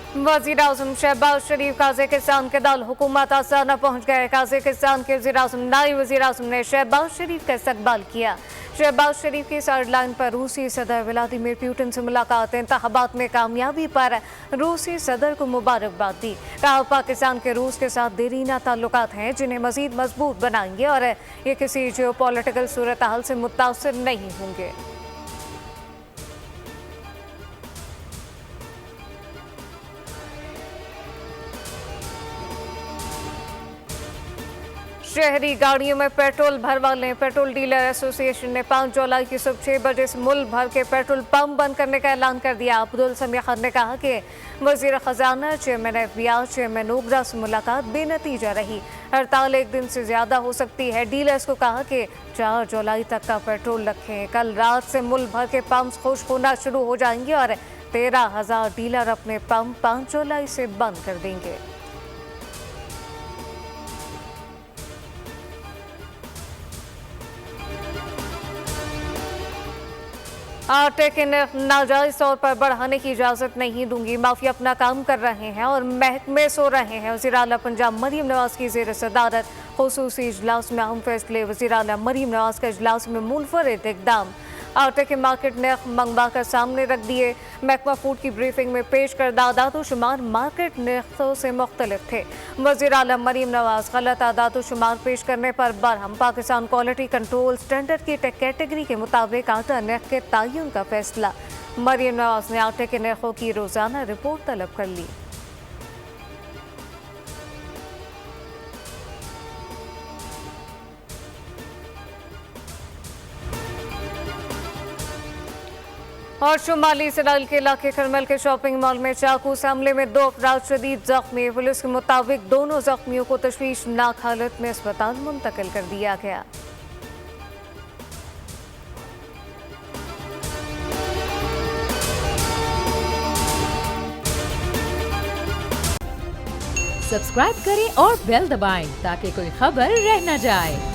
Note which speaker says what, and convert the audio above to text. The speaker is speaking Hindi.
Speaker 1: वज़ीर-ए-आज़म शहबाज शरीफ काज़ाकिस्तान के दारुल हुकूमत अस्ताना पहुंच गए। काज़ाकिस्तान के वज़ीर-ए-आज़म नायब वज़ीर-ए-आज़म ने शहबाज शरीफ का इस्तकबाल किया। शहबाज शरीफ की साइडलाइन पर रूसी सदर व्लादिमीर पुतिन से मुलाकात, इंतखाबात में कामयाबी पर रूसी सदर को मुबारकबाद दी। कहा पाकिस्तान के रूस के साथ देरीना ताल्लुकात हैं जिन्हें मज़ीद मजबूत बनाएंगे और ये किसी जियोपॉलिटिकल सूरत हाल से मुतासिर नहीं होंगे। शहरी गाड़ियों में पेट्रोल भरवा लें। पेट्रोल डीलर एसोसिएशन ने 5 जुलाई की सुबह 6 बजे से मुल्क भर के पेट्रोल पंप बंद करने का ऐलान कर दिया। अब्दुल समी खान ने कहा कि वजीर खजाना, चेयरमैन FBI, चेयरमैन ओगरा से मुलाकात बेनतीजा रही। हड़ताल 1 दिन से ज्यादा हो सकती है। डीलर्स को कहा कि 4 जुलाई तक का पेट्रोल रखें। कल रात से मुल्क भर के पंप खुश्क होना शुरू हो जाएंगे और 13,000 डीलर अपने पंप 5 जुलाई से बंद कर देंगे। आटे के नर्ख नाजायज तौर पर बढ़ाने की इजाज़त नहीं दूंगी। माफिया अपना काम कर रहे हैं और महकमे सो रहे हैं। वज़ीर आला पंजाब मरीम नवाज की ज़ेर सदारत खुसूसी इजलास में अहम फैसले। वज़ीर आला मरीम नवाज का इजलास में मुनफरिद इक़दाम। आटे के मार्केट नर्ख मंगवा कर सामने रख दिए। महकमा फूड की ब्रीफिंग में पेश करदा आदाद शुमार मार्केट नर्खों से मुख्तलिफ थे। वज़ीर आला मरीम नवाज गलत आदाद शुमार पेश करने पर Barham. Pakistan quality control standard की कैटेगरी के मुताबिक आटा नर्ख के तयन का फैसला। मरीम नवाज ने आटे के नर्खों की रोजाना रिपोर्ट तलब कर ली। और शुमाली इसराइल के इलाके करमल के शॉपिंग मॉल में चाकू से हमले में 2 अफराद शदीद जख्मी। पुलिस के मुताबिक दोनों जख्मियों को तशवीशनाक हालत में अस्पताल मुंतकिल कर दिया गया।
Speaker 2: सब्सक्राइब करें और बेल दबाएं ताकि कोई खबर रह न जाए।